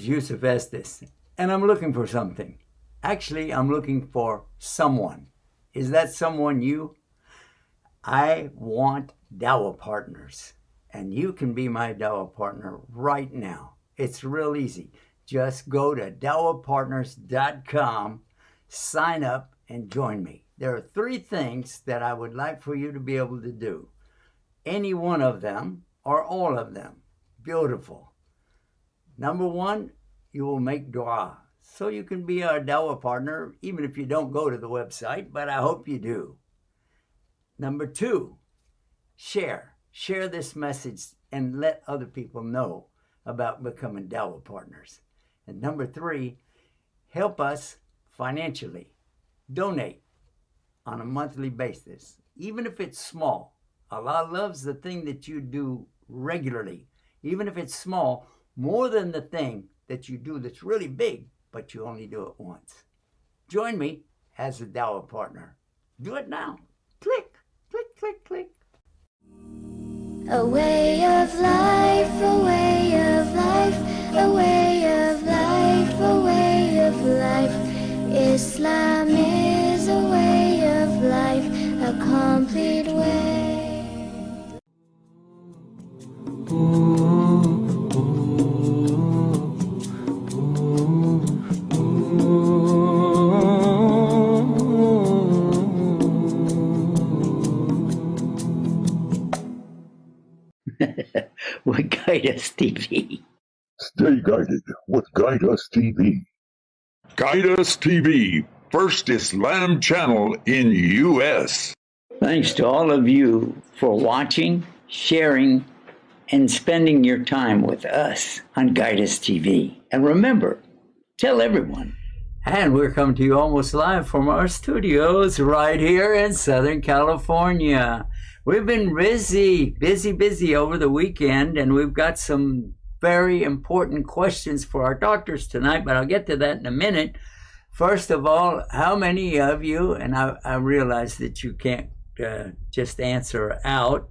Yusuf Estes, and I'm looking for something. Actually, I'm looking for someone. Is that someone you? I want Dawah partners, and you can be my Dawah partner right now. It's real easy. Just go to dawahpartners.com, sign up, and join me. There are 3 things that I would like for you to be able to do. Any one of them or all of them. Beautiful. Number 1, you will make dua. So you can be our Dawah partner, even if you don't go to the website, but I hope you do. Number 2, share. Share this message and let other people know about becoming Dawah partners. And number 3, help us financially. Donate on a monthly basis, even if it's small. Allah loves the thing that you do regularly, even if it's small, more than the thing that you do that's really big, but you only do it once. Join me as a Dawah partner. Do it now. Click, click, click, click. A way of life, a way of life, a way of life, a way of life. Islam is a way of life, a complete way. With Guide Us TV. Stay guided with Guide Us TV. Guide Us TV, first Islam channel in U.S. Thanks to all of you for watching, sharing, and spending your time with us on Guide Us TV. And remember, tell everyone. And we're coming to you almost live from our studios right here in Southern California. We've been busy over the weekend, and we've got some very important questions for our doctors tonight, but I'll get to that in a minute. First of all, how many of you, and I realize that you can't just answer out,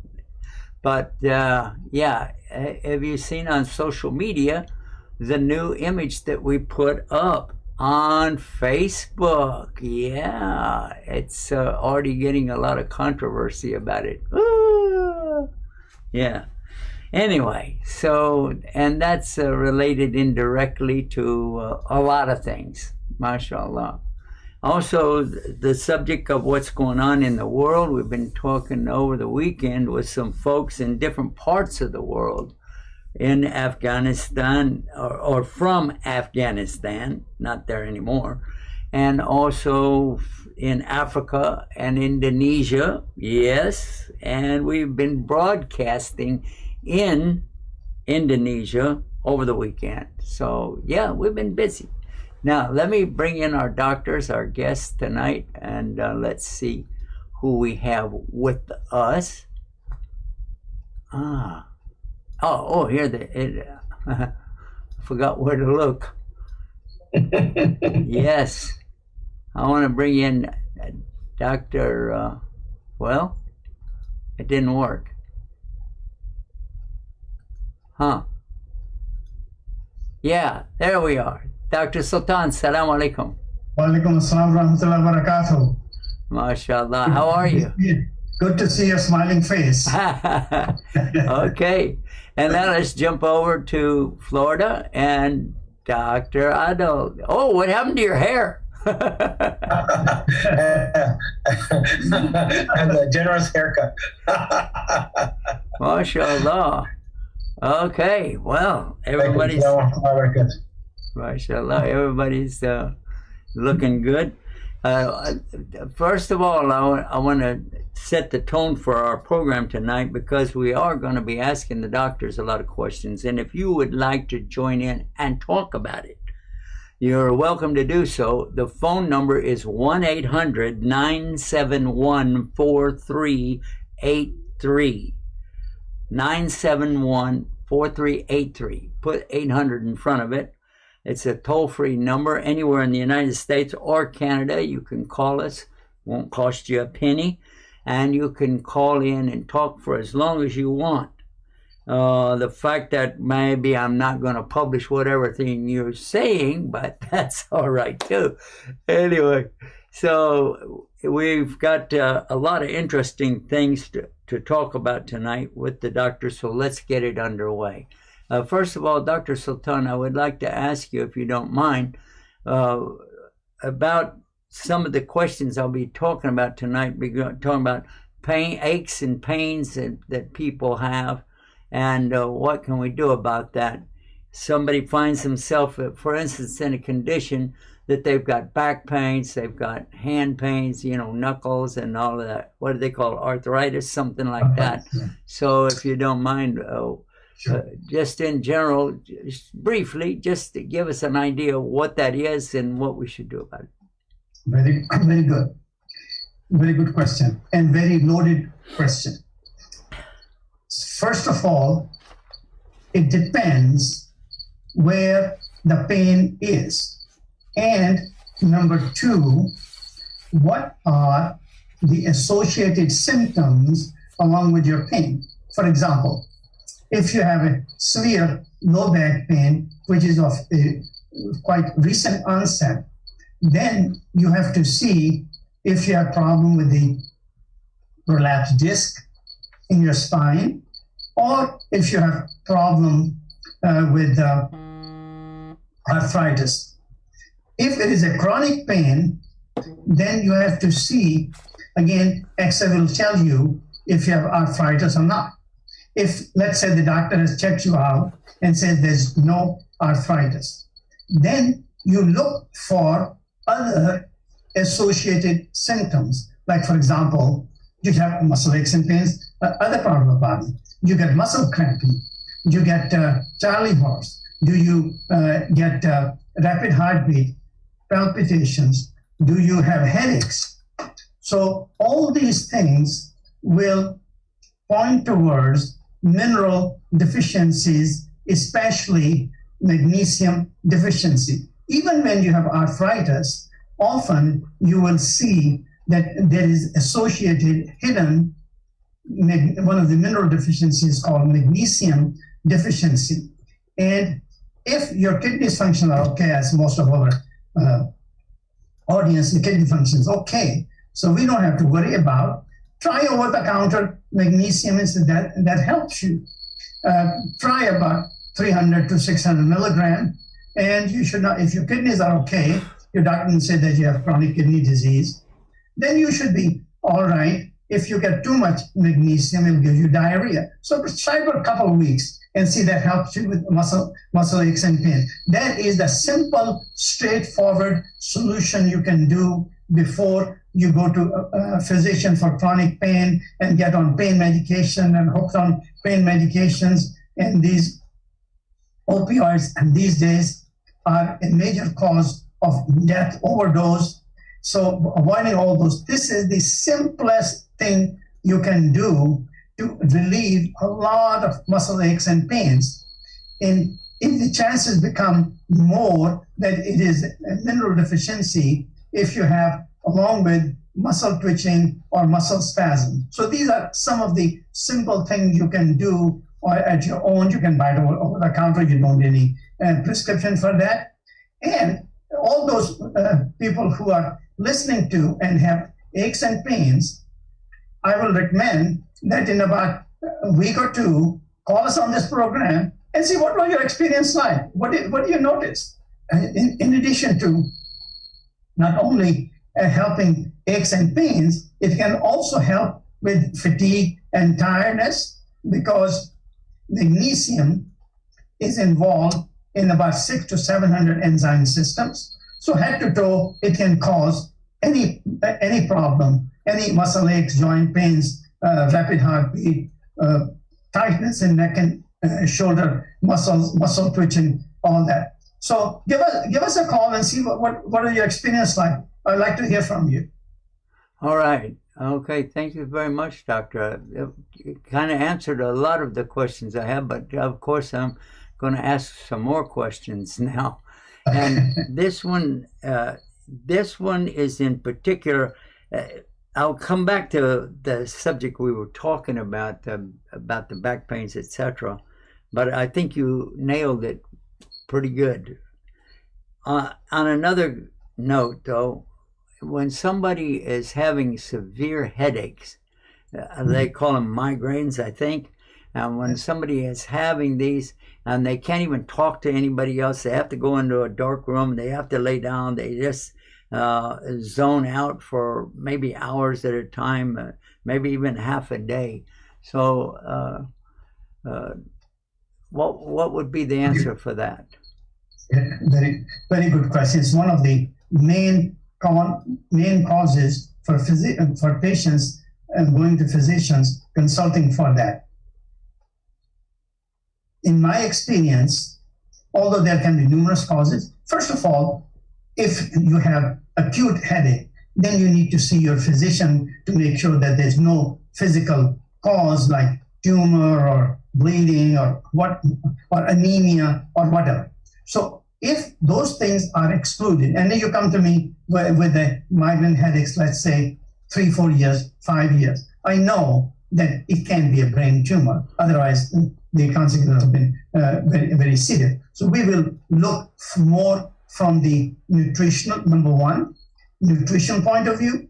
but have you seen on social media the new image that we put up on Facebook? Yeah, it's already getting a lot of controversy about it. Yeah. Anyway, so, and that's related indirectly to a lot of things, mashallah. Also, the subject of what's going on in the world, we've been talking over the weekend with some folks in different parts of the world, in Afghanistan, or from Afghanistan, not there anymore, and also in Africa and Indonesia, yes, and we've been broadcasting in Indonesia over the weekend. So yeah, we've been busy. Now, let me bring in our doctors, our guests tonight, and let's see who we have with us. Here I forgot where to look. Yes, I want to bring in Dr. Well, it didn't work. Yeah, there we are. Dr. Sultan, salam alaikum. Wa alaikum assalam wa rahmatullahi wa barakatuh. MashaAllah, how are you? Good to see your smiling face. Okay, and now let's jump over to Florida and Dr. Adel. Oh, what happened to your hair? And a generous haircut. MashaAllah. Okay, well, everybody's, mashallah, everybody's looking good. First of all, I want to set the tone for our program tonight, because we are going to be asking the doctors a lot of questions. And if you would like to join in and talk about it, you're welcome to do so. The phone number is 1-800-971-4383. 971-4383. Put 800 in front of it. It's a toll-free number anywhere in the United States or Canada. You can call us. Won't cost you a penny. And you can call in and talk for as long as you want. The fact that maybe I'm not going to publish whatever thing you're saying, but that's all right too. Anyway, so we've got a lot of interesting things to talk about tonight with the doctor, so let's get it underway. First of all, Dr. Sultan, I would like to ask you, if you don't mind, about some of the questions I'll be talking about tonight. We're talking about pain, aches and pains that people have, and what can we do about that? Somebody finds themselves, for instance, in a condition that they've got back pains, they've got hand pains, knuckles and all of that. What do they call it? Arthritis, something like that. Yeah. So if you don't mind, Sure. just in general, just briefly, just to give us an idea of what that is and what we should do about it. Very, very good. Very good question, and very loaded question. First of all, it depends where the pain is. And number two, what are the associated symptoms along with your pain? For example, if you have a severe low back pain, which is of a quite recent onset, then you have to see if you have problem with the prolapsed disc in your spine, or if you have problem with arthritis. If it is a chronic pain, then you have to see, again, X-ray will tell you if you have arthritis or not. If, let's say, the doctor has checked you out and says there's no arthritis, then you look for other associated symptoms. Like, for example, you have muscle aches and pains, other part of the body. You get muscle cramping. You get Charlie horse. Do you get rapid heartbeat, palpitations? Do you have headaches? So all these things will point towards mineral deficiencies, especially magnesium deficiency. Even when you have arthritis, often you will see that there is associated hidden, one of the mineral deficiencies called magnesium deficiency. And if your kidneys function are okay, as most of our audience, the kidney function is okay, so we don't have to worry about. Try over-the-counter magnesium, that helps you. Try about 300 to 600 milligram, and you should not, if your kidneys are okay, your doctor will say that you have chronic kidney disease, then you should be all right. If you get too much magnesium, it will give you diarrhea. So try for a couple of weeks and see that helps you with muscle aches and pain. That is the simple, straightforward solution you can do before you go to a physician for chronic pain and get on pain medication and hooked on pain medications. And these opioids and these days are a major cause of death, overdose. So avoiding all those, this is the simplest thing you can do to relieve a lot of muscle aches and pains. And if the chances become more that it is a mineral deficiency, if you have along with muscle twitching or muscle spasm. So these are some of the simple things you can do or at your own. You can buy it over the counter. You don't need any prescription for that. And all those people who are listening to and have aches and pains, I will recommend that in about a week or two, call us on this program and see what was your experience like. What do you notice? In addition to not only helping aches and pains, it can also help with fatigue and tiredness, because magnesium is involved in about 600 to 700 enzyme systems. So head to toe, it can cause any problem, any muscle aches, joint pains, rapid heartbeat, tightness in neck and shoulder muscles, muscle twitching, all that. So give us a call and see what are your experience like. I'd like to hear from you. All right. Okay, thank you very much, Doctor. It kind of answered a lot of the questions I have, but of course I'm going to ask some more questions now. And this one is in particular. I'll come back to the subject we were talking about the back pains, etc. But I think you nailed it pretty good. On another note, though, when somebody is having severe headaches, they call them migraines, I think. And when somebody is having these and they can't even talk to anybody else, they have to go into a dark room, they have to lay down, they just zone out for maybe hours at a time, maybe even half a day. So what would be the answer for that? Very, very good question. It's one of the main causes for patients going to physicians consulting for that. In my experience, although there can be numerous causes, first of all, if you have acute headache, then you need to see your physician to make sure that there's no physical cause like tumor or bleeding or anemia or whatever. So if those things are excluded, and then you come to me with the migraine headaches, let's say 3-4 years, 5 years, I know that it can be a brain tumor. Otherwise, the consequences have been very, very severe. So we will look more from the number one, nutrition point of view,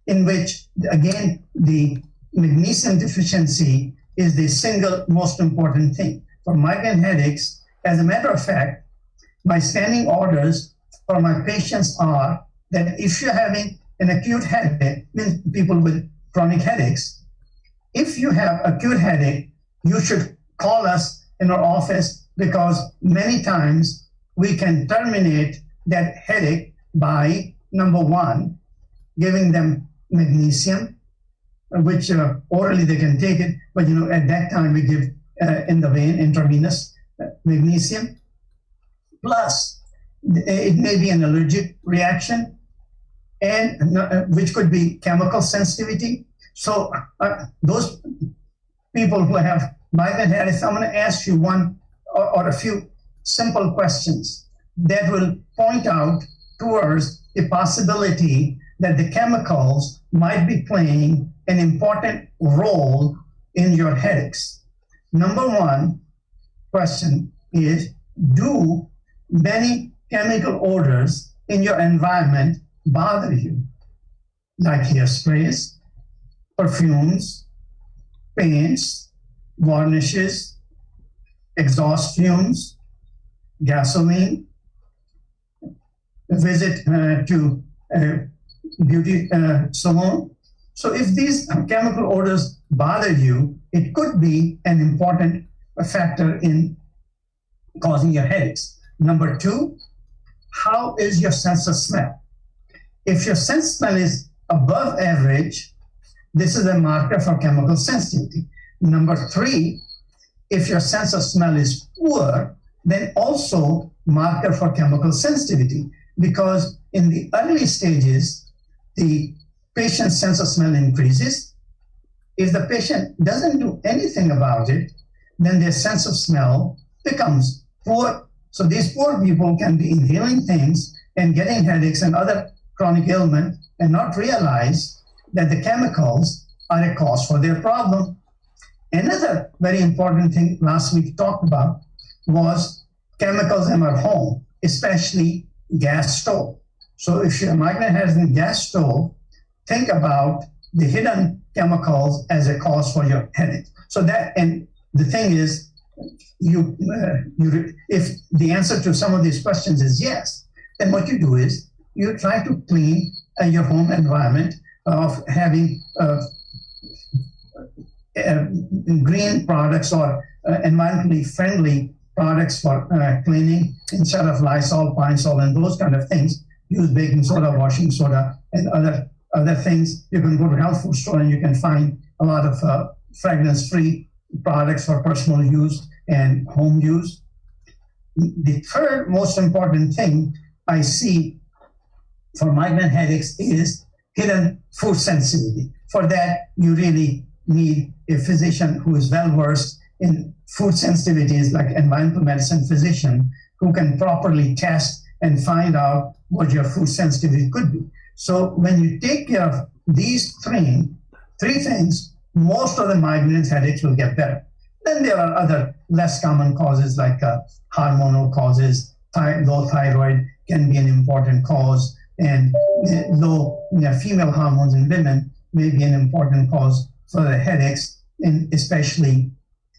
in which, again, the magnesium deficiency is the single most important thing. For migraine headaches, as a matter of fact, my standing orders for my patients are that if you're having an acute headache, means people with chronic headaches, if you have acute headache, you should call us in our office, because many times we can terminate that headache by, number one, giving them magnesium, which orally they can take it, but at that time we give in the vein intravenous magnesium. Plus, it may be an allergic reaction, and which could be chemical sensitivity. So those people who have migraine headaches, I'm going to ask you one or a few simple questions that will point out towards the possibility that the chemicals might be playing an important role in your headaches. Number one question is, do many chemical odors in your environment bother you? Like hairsprays, perfumes, paints, varnishes, exhaust fumes, gasoline, visit to beauty salon. So if these chemical odors bother you, it could be an important factor in causing your headaches. Number two, how is your sense of smell? If your sense of smell is above average, this is a marker for chemical sensitivity. Number three, if your sense of smell is poor, then also marker for chemical sensitivity, because in the early stages, the patient's sense of smell increases. If the patient doesn't do anything about it, then their sense of smell becomes poor. So these poor people can be inhaling things and getting headaches and other chronic ailment and not realize that the chemicals are a cause for their problem. Another very important thing last week talked about was chemicals in our home, especially gas stove. So if your migraine has a gas stove, think about the hidden chemicals as a cause for your headache. So that, and the thing is, if the answer to some of these questions is yes, then what you do is you try to clean your home environment of having green products or environmentally friendly products for cleaning instead of Lysol, Pine Sol, and those kind of things. Use baking soda, washing soda, and other things. You can go to health food store and you can find a lot of fragrance-free products for personal use and home use. The third most important thing I see for migraine headaches is hidden food sensitivity. For that, you really need a physician who is well versed in food sensitivities, like environmental medicine physician, who can properly test and find out what your food sensitivity could be. So when you take care of these three things, most of the migraine headaches will get better. Then there are other less common causes like hormonal causes. Low thyroid can be an important cause, and low female hormones in women may be an important cause for the headaches, especially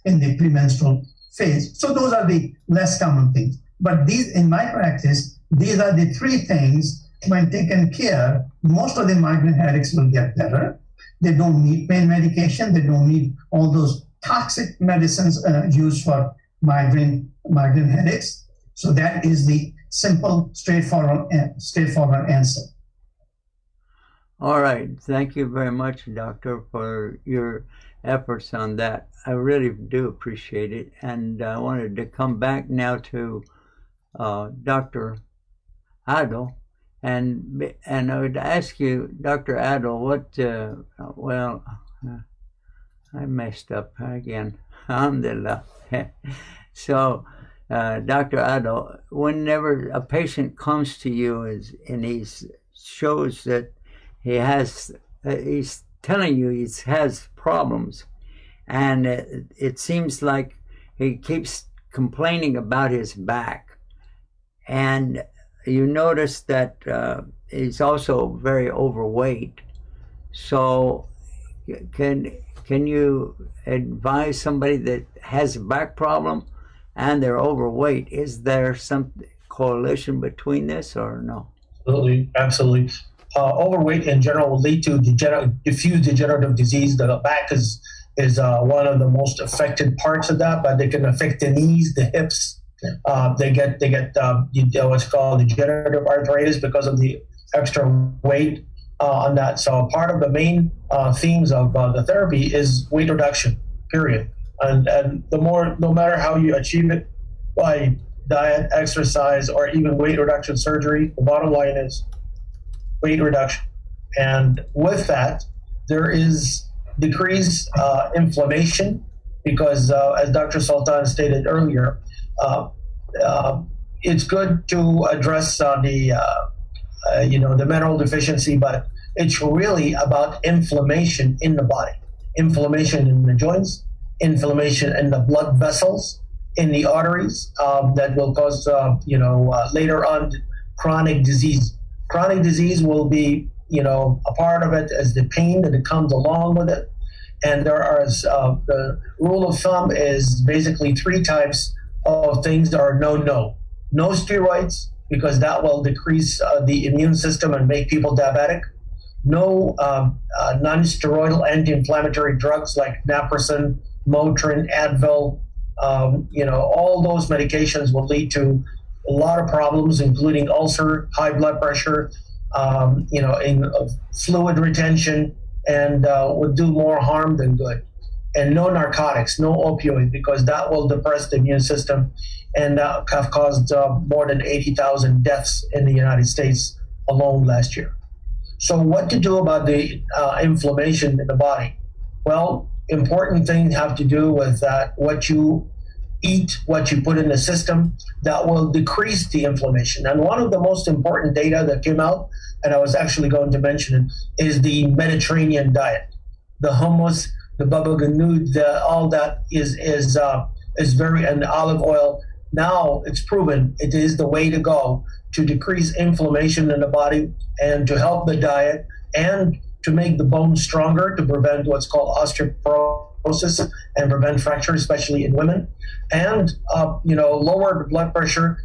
in the premenstrual phase. So those are the less common things. But these, in my practice, these are the three things. When taken care, most of the migraine headaches will get better. They don't need pain medication. They don't need all those toxic medicines used for migraine headaches. So that is the simple, straightforward answer. All right. Thank you very much, Doctor, for your efforts on that. I really do appreciate it. And I wanted to come back now to Dr. Adil. And I would ask you, Dr. Adil, what, I messed up again. Alhamdulillah. So, Dr. Adil, whenever a patient comes to you and he shows that he's telling you he has problems, and it seems like he keeps complaining about his back, and you notice that he's also very overweight. So can you advise somebody that has a back problem and they're overweight? Is there some correlation between this or no? Absolutely. Overweight in general will lead to diffuse degenerative disease. The back is one of the most affected parts of that, but they can affect the knees, the hips. They get what's called degenerative arthritis because of the extra weight on that. So part of the main themes of the therapy is weight reduction, period. And no matter how you achieve it by diet, exercise, or even weight reduction surgery, the bottom line is weight reduction. And with that, there is decreased inflammation because, as Dr. Sultan stated earlier, it's good to address the mineral deficiency, but it's really about inflammation in the body, inflammation in the joints, inflammation in the blood vessels, in the arteries that will cause, later on chronic disease. Chronic disease will be, a part of it as the pain that comes along with it. And there are, the rule of thumb is basically 3 types of things that are no steroids, because that will decrease the immune system and make people diabetic. No non-steroidal anti-inflammatory drugs like naproxen, Motrin, Advil. All those medications will lead to a lot of problems, including ulcer, high blood pressure, fluid retention, and would do more harm than good. And no narcotics, no opioid, because that will depress the immune system and have caused more than 80,000 deaths in the United States alone last year. So what to do about the inflammation in the body? Well, important things have to do with what you eat, what you put in the system, that will decrease the inflammation. And one of the most important data that came out, and I was actually going to mention it, is the Mediterranean diet. The hummus, the baba ganoush, all that is very, and olive oil. Now it's proven it is the way to go to decrease inflammation in the body and to help the diet and to make the bones stronger, to prevent what's called osteoporosis and prevent fracture, especially in women, and lower the blood pressure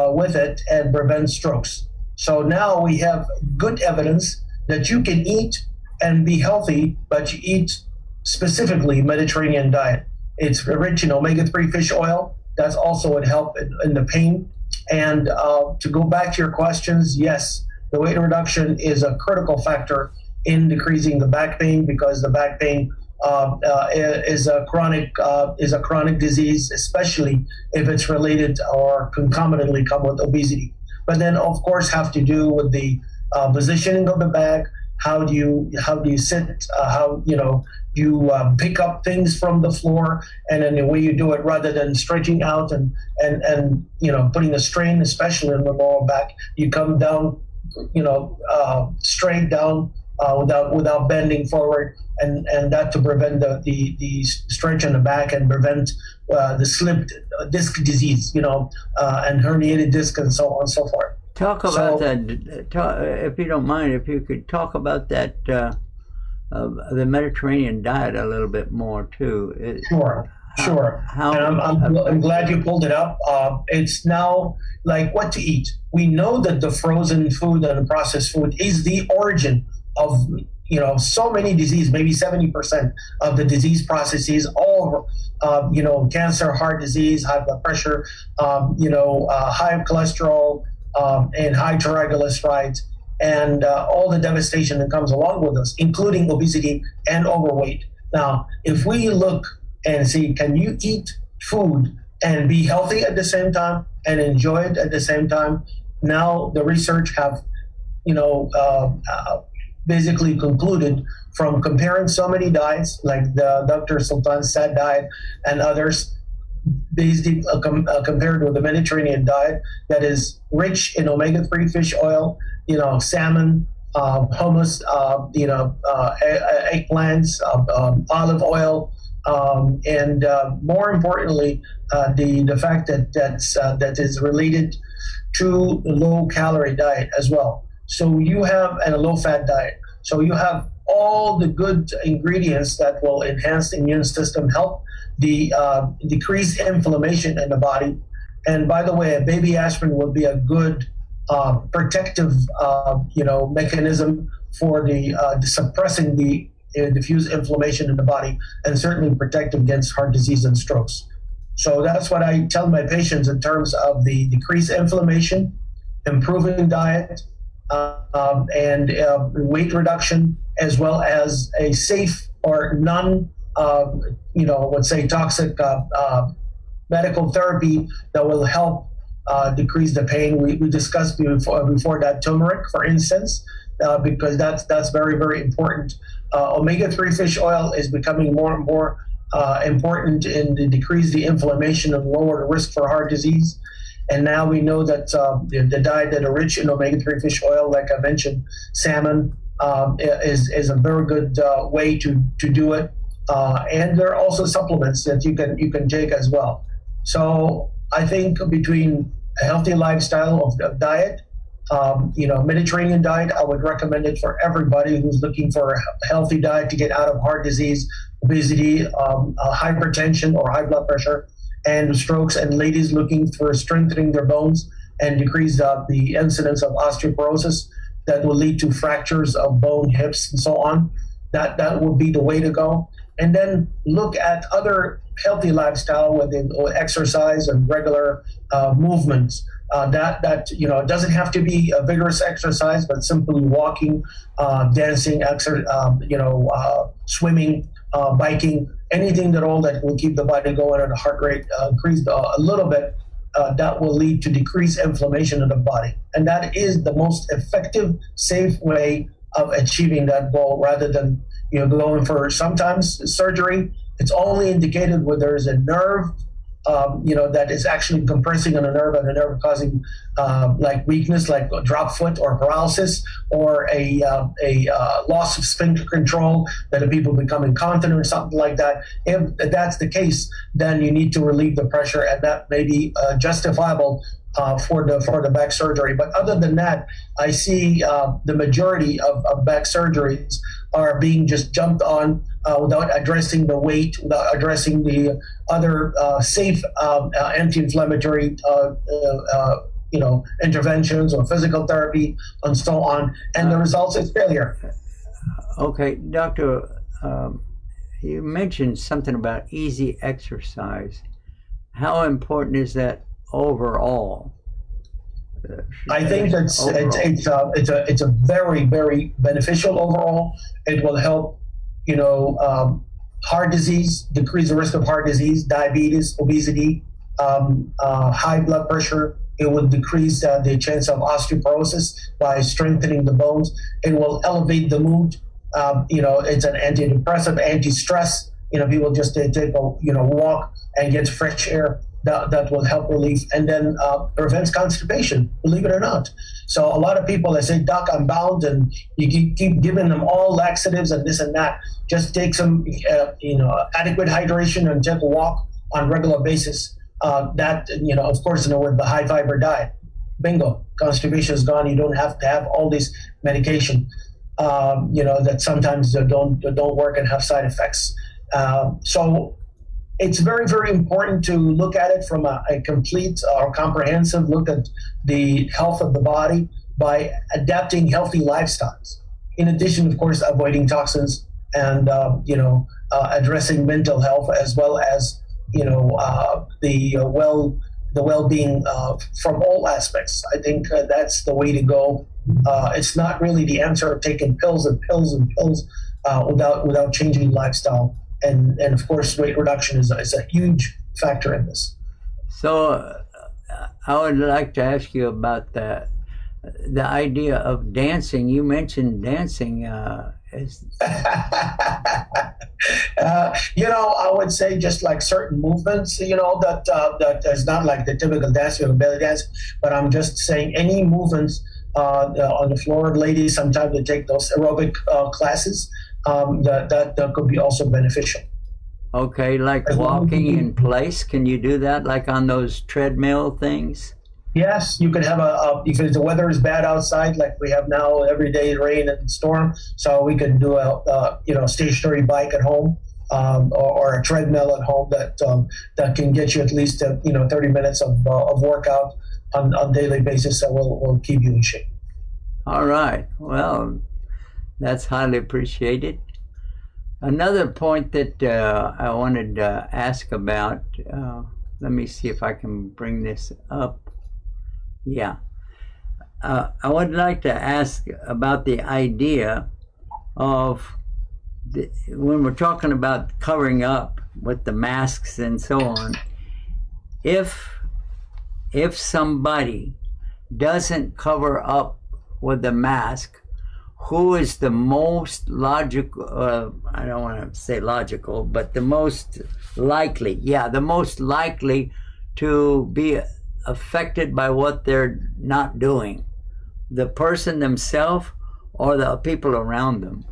with it and prevent strokes. So now we have good evidence that you can eat and be healthy, but you eat specifically Mediterranean diet. It's rich in omega-3 fish oil. That's also would help in the pain. And to go back to your questions, yes, the weight reduction is a critical factor in decreasing the back pain, because the back pain is a chronic disease, especially if it's related or concomitantly come with obesity. But then, of course, have to do with the positioning of the back, how do you sit, how you pick up things from the floor, and then the way you do it, rather than stretching out and putting a strain, especially in the lower back, you come down, straight down without bending forward, and that to prevent the stretch in the back and prevent the slipped disc disease, and herniated disc and so on and so forth. Talk about that, if you don't mind, if you could talk about that, the Mediterranean diet a little bit more too. Sure. And I'm glad you pulled it up. It's now like what to eat. We know that the frozen food and the processed food is the origin of so many diseases, maybe 70% of the disease processes, all cancer, heart disease, high blood pressure, high cholesterol, and high triglycerides, and all the devastation that comes along with us, including obesity and overweight. Now, if we look and see, can you eat food and be healthy at the same time and enjoy it at the same time? Now the research have, basically concluded from comparing so many diets, like the Dr. Sultan's SAD diet and others, basically compared with the Mediterranean diet that is rich in omega-3 fish oil, salmon, hummus, eggplants, olive oil, and more importantly, the fact that is related to the low-calorie diet as well. So you have, and a low-fat diet. So you have all the good ingredients that will enhance the immune system, help the decrease inflammation in the body. And by the way, a baby aspirin would be a good protective, mechanism for the suppressing the diffuse inflammation in the body, and certainly protect against heart disease and strokes. So that's what I tell my patients in terms of the decreased inflammation, improving diet, and weight reduction, as well as a safe or let's say toxic medical therapy that will help decrease the pain. We discussed before that turmeric, for instance, because that's very, very important. Omega-3 fish oil is becoming more and more important in to decrease the inflammation and lower the risk for heart disease. And now we know that the diet that are rich in omega-3 fish oil, like I mentioned, salmon, is a very good way to do it. And there are also supplements that you can take as well. So I think between a healthy lifestyle of diet, Mediterranean diet, I would recommend it for everybody who's looking for a healthy diet to get out of heart disease, obesity, hypertension or high blood pressure, and strokes, and ladies looking for strengthening their bones and decrease the incidence of osteoporosis that will lead to fractures of bone, hips, and so on. That would be the way to go. And then look at other healthy lifestyle with exercise and regular movements. That it doesn't have to be a vigorous exercise, but simply walking, dancing, swimming, biking, anything that will keep the body going and the heart rate increased a little bit. That will lead to decreased inflammation in the body, and that is the most effective, safe way of achieving that goal, rather than going for sometimes surgery. It's only indicated where there is a nerve that is actually compressing on a nerve, and a nerve causing like weakness, like a drop foot or paralysis, or a loss of sphincter control, that if people become incontinent or something like that. If that's the case, then you need to relieve the pressure, and that may be justifiable for the back surgery. But other than that, I see the majority of back surgeries are being just jumped on without addressing the weight, without addressing the other safe anti-inflammatory interventions or physical therapy and so on, and the result is failure. Okay, Doctor, you mentioned something about easy exercise. How important is that overall? I think it's a very, very beneficial overall. It will help, heart disease, decrease the risk of heart disease, diabetes, obesity, high blood pressure, It would decrease the chance of osteoporosis by strengthening the bones. It will elevate the mood. It's an antidepressant, anti-stress. People just take a walk and get fresh air. That will help relief, and then prevents constipation, believe it or not. So a lot of people, they say, Doc, I'm bound, and you keep giving them all laxatives and this and that. Just take some, adequate hydration and take a walk on a regular basis. Of course, with the high fiber diet, bingo, constipation is gone. You don't have to have all this medication, that sometimes don't work and have side effects. So it's very, very important to look at it from a complete or comprehensive look at the health of the body by adapting healthy lifestyles. In addition, of course, avoiding toxins and, addressing mental health, as well as, the well-being from all aspects. I think that's the way to go. It's not really the answer of taking pills and pills and pills without changing lifestyle. And of course, weight reduction is a huge factor in this. So I would like to ask you about the idea of dancing. You mentioned dancing. I would say just like certain movements, that is not like the typical dance or belly dance, but I'm just saying any movements on the floor. Ladies, sometimes they take those aerobic classes. That could be also beneficial. Okay, like walking in place. Can you do that, like on those treadmill things? Yes, you could have if the weather is bad outside, like we have now, every day rain and storm. So we could do a stationary bike at home, or a treadmill at home that can get you at least 30 minutes of workout on a daily basis. That will keep you in shape. All right. Well, that's highly appreciated. Another point that I wanted to ask about, let me see if I can bring this up. Yeah. I would like to ask about the idea of when we're talking about covering up with the masks and so on, if somebody doesn't cover up with the mask, who is the most logical, I don't want to say logical, but the most likely to be affected by what they're not doing? The person themselves or the people around them?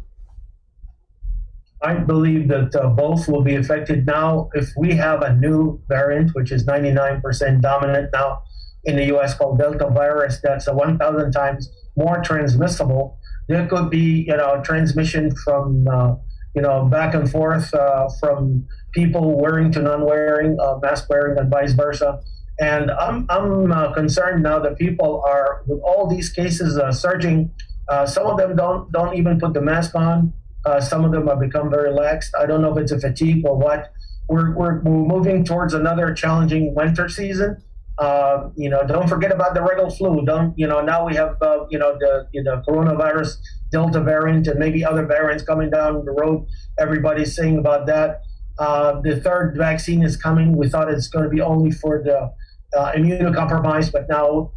I believe that both will be affected. Now, if we have a new variant, which is 99% dominant now in the US, called Delta virus, that's 1,000 times more transmissible. There could be, transmission from, back and forth from people wearing to non-wearing, mask wearing, and vice versa. And I'm concerned now that people are, with all these cases surging. Some of them don't even put the mask on. Some of them have become very lax. I don't know if it's a fatigue or what. We're moving towards another challenging winter season. Don't forget about the regular flu. Now we have, the coronavirus Delta variant and maybe other variants coming down the road. Everybody's saying about that. The third vaccine is coming. We thought it's going to be only for the immunocompromised, but now,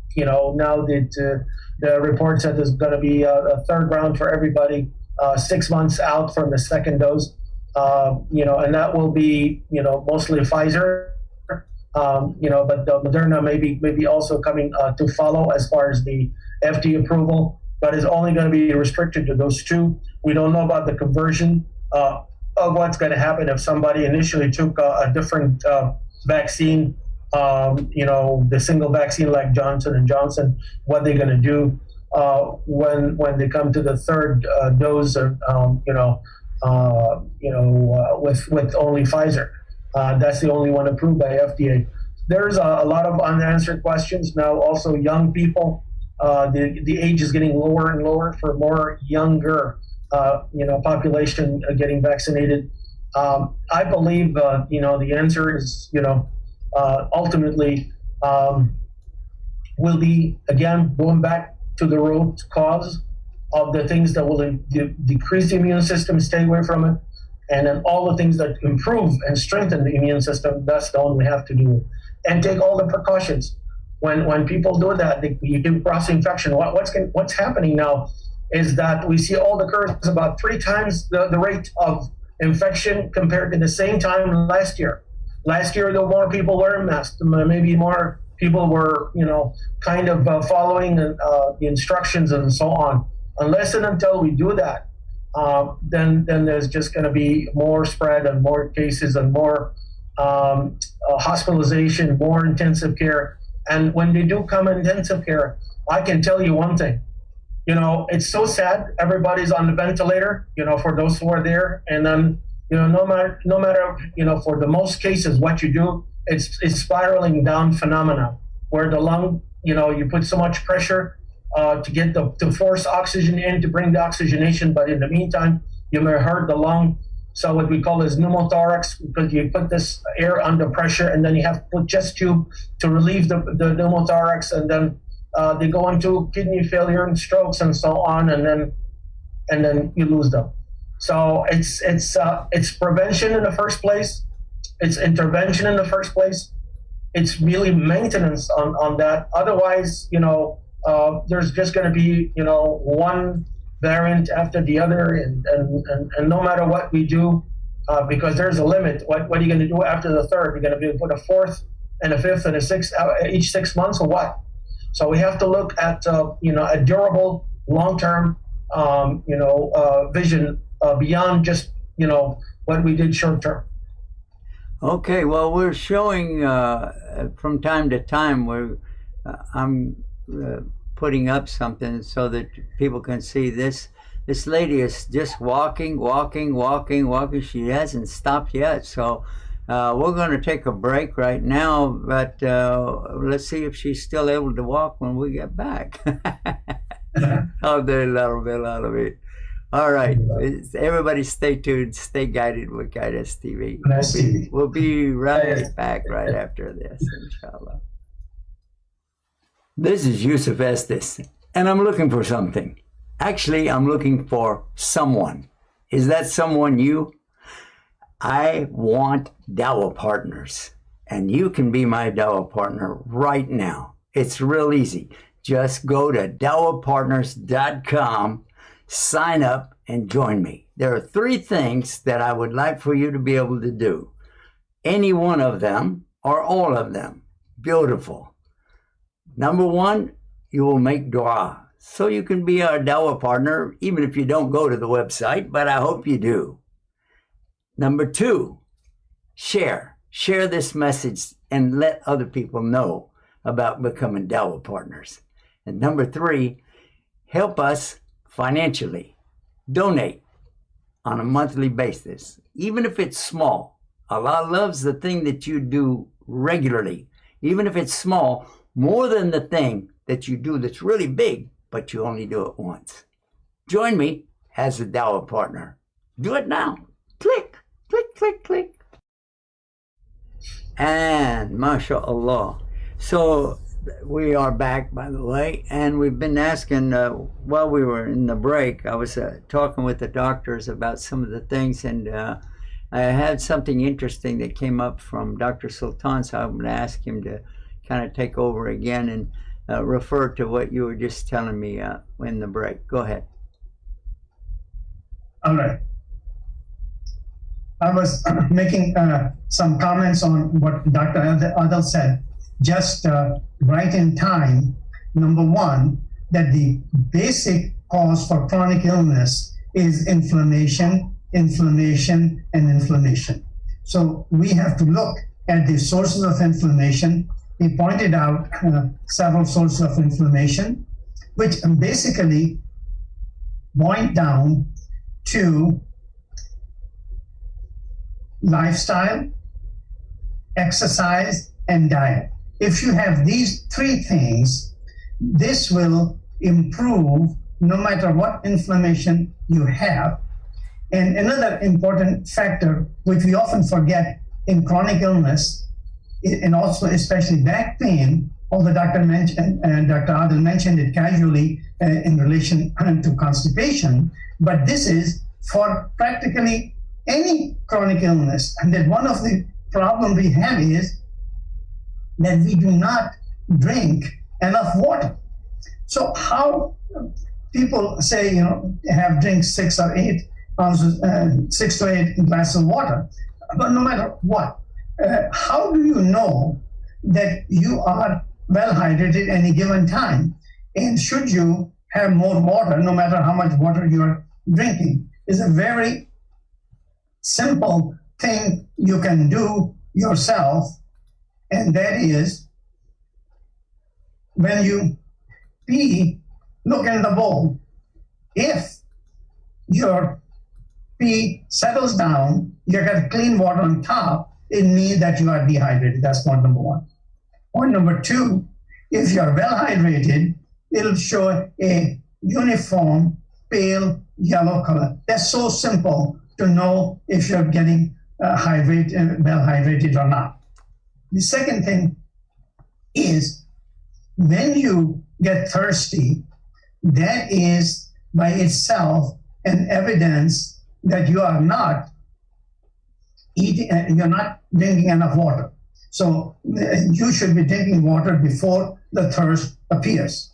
the report said there's going to be a third round for everybody, 6 months out from the second dose. And that will be, mostly Pfizer. But Moderna maybe also coming to follow as far as the FDA approval, but is only going to be restricted to those two. We don't know about the conversion of what's going to happen if somebody initially took a different vaccine, the single vaccine like Johnson & Johnson, what they're going to do when they come to the third dose, with only Pfizer. That's the only one approved by FDA. There's a lot of unanswered questions now. Also, young people, the age is getting lower and lower for more younger, population getting vaccinated. I believe, the answer is, ultimately will be, again, going back to the root cause of the things that will decrease the immune system, stay away from it. And then all the things that improve and strengthen the immune system, that's the one we have to do. And take all the precautions. when people do that, you do cross infection. What's happening now is that we see all the curves about 3 times the rate of infection compared to the same time last year. Last year, though, more people wearing masks. Maybe more people were, kind of following the instructions and so on. Unless and until we do that, then there's just going to be more spread and more cases and more hospitalization, more intensive care. And when they do come in intensive care, I can tell you one thing. It's so sad. Everybody's on the ventilator, for those who are there. And then, no matter, for the most cases, what you do, it's spiraling down phenomena where the lung, you put so much pressure to get to force oxygen in, to bring the oxygenation. But in the meantime, you may hurt the lung. So what we call is pneumothorax, because you put this air under pressure and then you have to put chest tube to relieve the pneumothorax, and then they go into kidney failure and strokes and so on, and then you lose them. So it's prevention in the first place. It's intervention in the first place. It's really maintenance on that. Otherwise, there's just going to be, one variant after the other, and no matter what we do, because there's a limit. What are you going to do after the third? You're going to be put a fourth and a fifth and a sixth each 6 months, or what? So we have to look at a durable, long-term, vision beyond just what we did short-term. Okay, well, we're showing from time to time where I'm putting up something so that people can see this. This lady is just walking. She hasn't stopped yet. So we're going to take a break right now, but let's see if she's still able to walk when we get back. I'll do a little bit out of it. All right. Everybody stay tuned. Stay guided with Guide Us TV. We'll be right back right after this, inshallah. This is Yusuf Estes, and I'm looking for something. Actually, I'm looking for someone. Is that someone you? I want Dawah partners, and you can be my Dawah partner right now. It's real easy. Just go to dawahpartners.com, sign up, and join me. There are 3 things that I would like for you to be able to do. Any one of them or all of them. Beautiful. Number 1, you will make dua. So you can be our Dawah partner, even if you don't go to the website, but I hope you do. Number 2, share. Share this message and let other people know about becoming Dawah partners. And number 3, help us financially. Donate on a monthly basis, even if it's small. Allah loves the thing that you do regularly, even if it's small, more than the thing that you do that's really big, but you only do it once. Join me as a Dawah partner. Do it now. Click, click, click, click. And mashallah. So we are back, by the way, and we've been asking, while we were in the break, I was talking with the doctors about some of the things, and I had something interesting that came up from Dr. Sultan, so I'm going to ask him to kind of take over again and refer to what you were just telling me in the break. Go ahead. All right. I was making some comments on what Dr. Adel said, just right in time. Number 1, that the basic cause for chronic illness is inflammation. So we have to look at the sources of inflammation. He pointed out several sources of inflammation, which basically boil down to lifestyle, exercise, and diet. If you have these 3 things, this will improve no matter what inflammation you have. And another important factor, which we often forget in chronic illness, and also especially back pain, although Dr. Adel mentioned it casually in relation to constipation, but this is for practically any chronic illness. And that one of the problems we have is that we do not drink enough water. So how people say, have drink 6 or 8 ounces, 6 to 8 glasses of water, but no matter what, how do you know that you are well hydrated any given time? And should you have more water, no matter how much water you're drinking? Is a very simple thing you can do yourself, and that is when you pee, look in the bowl. If your pee settles down, you get clean water on top, it means that you are dehydrated. That's point number one. Point number two, if you're well hydrated, it'll show a uniform pale yellow color. That's so simple to know if you're getting well hydrated or not. The second thing is when you get thirsty, that is by itself an evidence that you are not eating, you're not drinking enough water. So you should be drinking water before the thirst appears.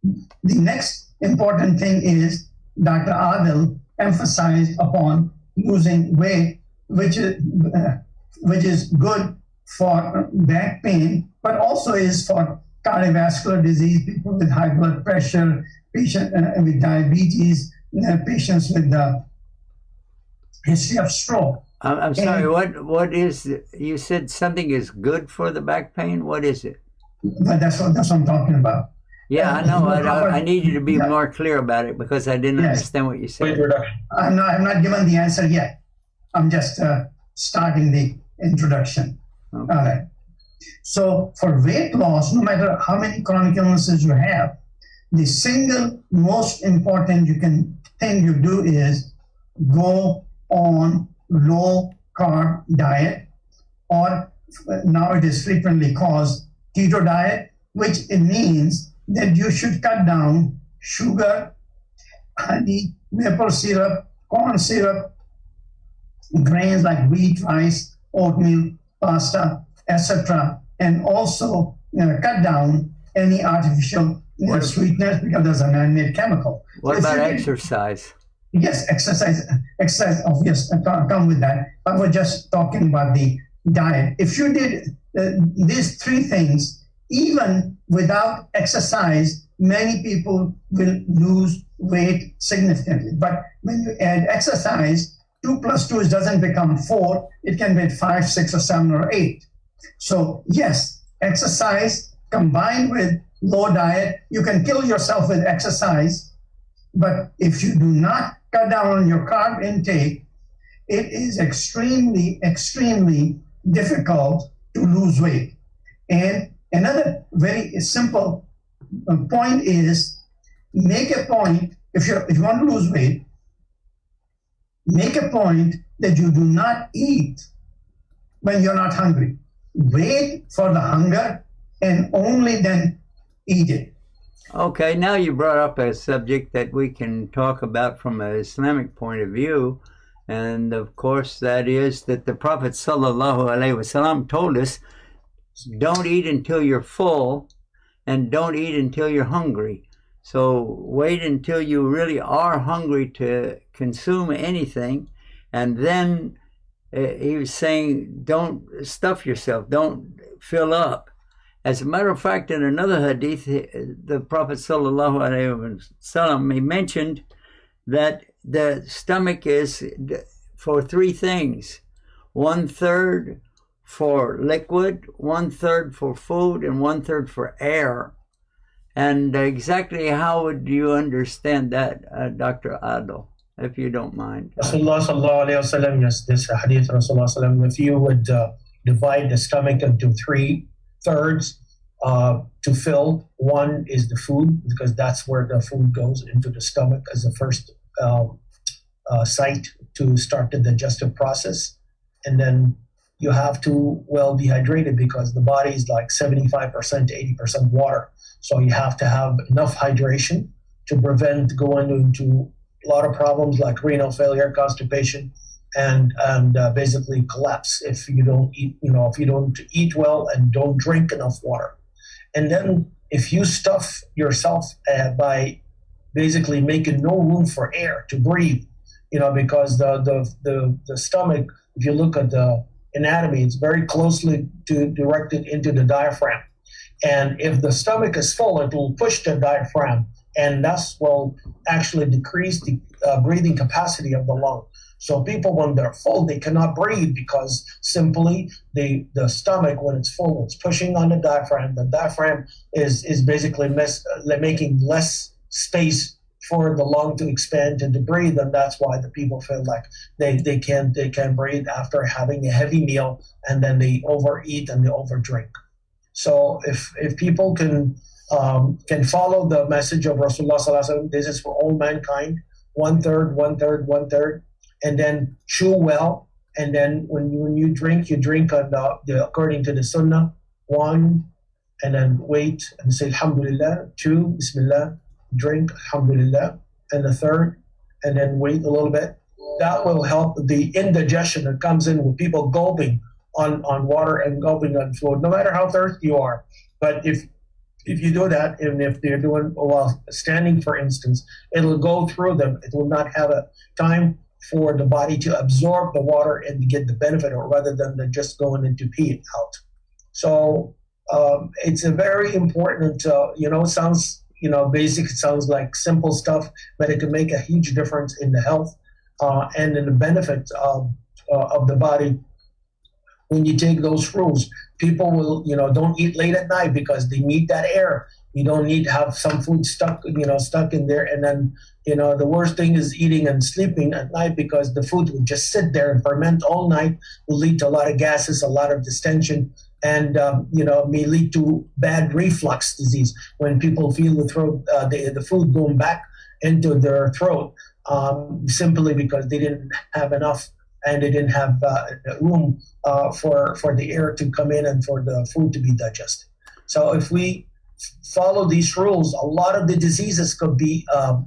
The next important thing is Dr. Adil emphasized upon losing weight, which is good for back pain, but also is for cardiovascular disease, people with high blood pressure, patients with diabetes, patients with the history of stroke. I'm sorry, what is, you said something is good for the back pain? What is it? But that's what I'm talking about. Yeah, I know. I need you to be more clear about it because I didn't understand what you said. I'm not given the answer yet. I'm just starting the introduction. Okay. All right. So for weight loss, no matter how many chronic illnesses you have, the single most important thing you do is go on low carb diet, or now it is frequently called keto diet, which it means that you should cut down sugar, honey, maple syrup, corn syrup, grains like wheat, rice, oatmeal, pasta, etc., and also cut down any artificial sweeteners because there's a man-made chemical. What about exercise? Yes, exercise, obvious, come with that. I was just talking about the diet. If you did these three things, even without exercise, many people will lose weight significantly. But when you add exercise, 2 + 2 doesn't become 4. It can be 5, 6, or 7, or 8. So yes, exercise combined with low diet, you can kill yourself with exercise. But if you do not cut down on your carb intake, it is extremely, extremely difficult to lose weight. And another very simple point is make a point, if you want to lose weight, make a point that you do not eat when you're not hungry. Wait for the hunger and only then eat it. Okay, now you brought up a subject that we can talk about from an Islamic point of view. And of course, that is that the Prophet ﷺ told us, don't eat until you're full and don't eat until you're hungry. So wait until you really are hungry to consume anything. And then he was saying, don't stuff yourself, don't fill up. As a matter of fact, in another hadith, the Prophet ﷺ, he mentioned that the stomach is for three things: 1/3 for liquid, 1/3 for food, and 1/3 for air. And exactly how would you understand that, Dr. Adil, if you don't mind? Rasulullah sallallahu alayhi wa sallam, yes, this hadith, Rasulullah sallallahu alayhi wa sallam, if you would divide the stomach into 3/3 to fill, one is the food, because that's where the food goes into the stomach as the first site to start the digestive process. And then you have to be hydrated because the body is like 75% to 80% water. So you have to have enough hydration to prevent going into a lot of problems like renal failure, constipation, and basically collapse if you don't eat, if you don't eat well and don't drink enough water. And then if you stuff yourself by basically making no room for air to breathe, because the stomach, if you look at the anatomy, it's very closely directed into the diaphragm. And if the stomach is full, it will push the diaphragm, and thus will actually decrease the breathing capacity of the lung. So people, when they're full, they cannot breathe because simply the stomach, when it's full, it's pushing on the diaphragm. The diaphragm is basically making less space for the lung to expand and to breathe, and that's why the people feel like they can't breathe after having a heavy meal, and then they overeat and they overdrink. So if people can follow the message of Rasulullah Sallallahu Alaihi Wasallam, this is for all mankind, 1/3, 1/3, 1/3, and then chew well, and then when you drink on according to the Sunnah, 1, and then wait and say Alhamdulillah, 2, Bismillah, drink Alhamdulillah, and the 3rd, and then wait a little bit. That will help the indigestion that comes in with people gulping on water and gulping on food, no matter how thirsty you are. But if you do that, and if they're doing while standing, for instance, it'll go through them. It will not have a time for the body to absorb the water and to get the benefit, or rather than just going into pee it out. So it's a very important, sounds, basic, it sounds like simple stuff, but it can make a huge difference in the health and in the benefit of the body. When you take those rules, people will, don't eat late at night because they need that air. You don't need to have some food stuck in there. And then, the worst thing is eating and sleeping at night, because the food will just sit there and ferment all night, will lead to a lot of gases, a lot of distension, and, may lead to bad reflux disease when people feel the throat, the food going back into their throat, simply because they didn't have enough, and they didn't have room for the air to come in and for the food to be digested. So if we follow these rules, a lot of the diseases could be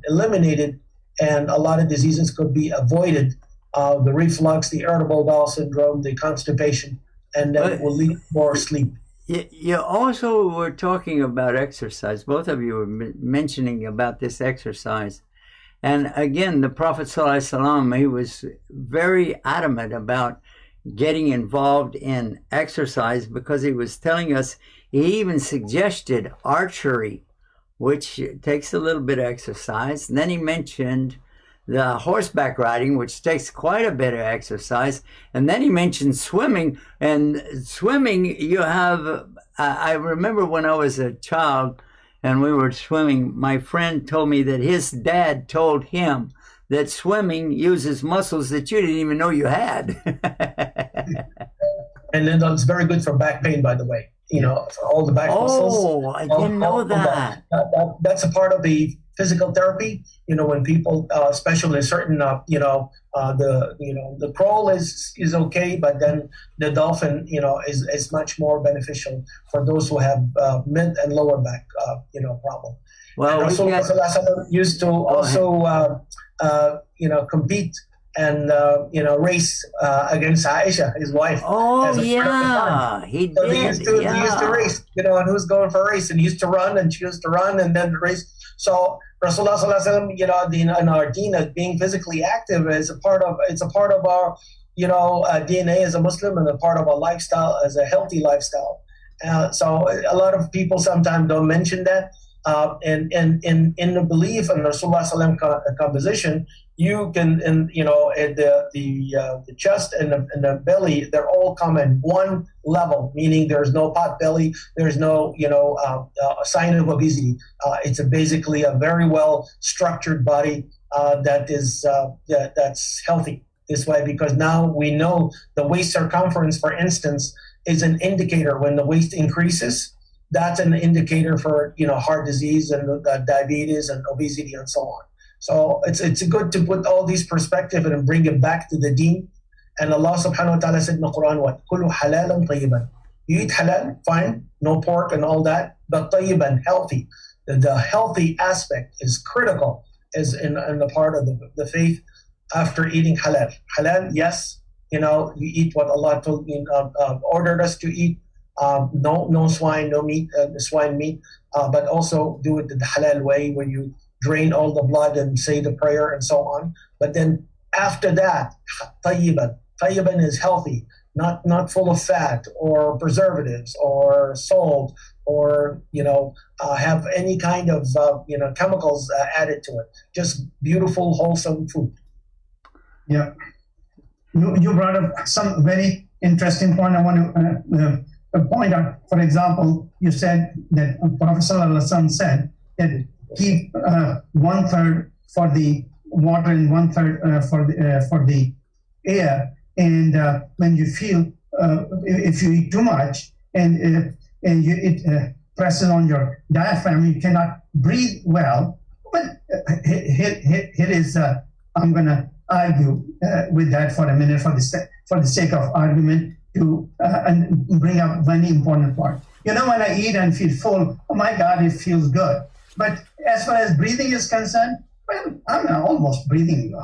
eliminated, and a lot of diseases could be avoided. The reflux, the irritable bowel syndrome, the constipation, and that will lead to more sleep. You also were talking about exercise. Both of you were mentioning about this exercise. And again, the Prophet ﷺ, he was very adamant about getting involved in exercise, because he was telling us, he even suggested archery, which takes a little bit of exercise. And then he mentioned the horseback riding, which takes quite a bit of exercise. And then he mentioned swimming. And swimming, you have, I remember when I was a child and we were swimming, my friend told me that his dad told him that swimming uses muscles that you didn't even know you had. And then it's very good for back pain, by the way. For all the back muscles. Oh, I didn't know that. That's a part of the physical therapy. When people, especially certain, the crawl is okay, but then the dolphin, is much more beneficial for those who have mid and lower back, problem. Well, Rasulullah used to also, compete and race against Aisha, his wife. Oh yeah, he did. He used to race, and who's going for a race, and he used to run, and she used to run, and then the race. So Rasulullah Sallallahu Alaihi Wasallam, in our deen, being physically active is a part of our DNA as a Muslim, and a part of our lifestyle as a healthy lifestyle. So a lot of people sometimes don't mention that. And in the belief in Rasulullah Sallallahu Alaihi Wasallam composition, you can, the chest and the belly, they're all come in one level, meaning there's no pot belly, there's no, sign of obesity. It's basically a very well structured body that's healthy this way, because now we know the waist circumference, for instance, is an indicator. When the waist increases, that's an indicator for heart disease and diabetes and obesity and so on. So it's good to put all these perspective and bring it back to the deen. And Allah subhanahu wa ta'ala said in the Quran, what? Kulu halalan tayyiban. You eat halal, fine, no pork and all that, but tayyiban, healthy. The healthy aspect is critical, is in the part of the faith after eating halal. Halal, yes, you eat what Allah ordered us to eat. no swine, no meat, swine meat, but also do it the halal way, where you drain all the blood and say the prayer and so on. But then after that, tayyiban. Tayyiban is healthy, not full of fat or preservatives or salt or have any kind of chemicals added to it. Just beautiful, wholesome food. Yeah, you brought up some very interesting point. I want to point out. For example, you said that Prophet ﷺ said that keep 1/3 for the water and 1/3 for the air. And when you feel if you eat too much and it presses on your diaphragm, you cannot breathe well. But here is I'm going to argue with that for a minute for the sake of argument to and bring up very important part. When I eat and feel full, oh my God, it feels good. But as far as breathing is concerned, well, I'm almost breathing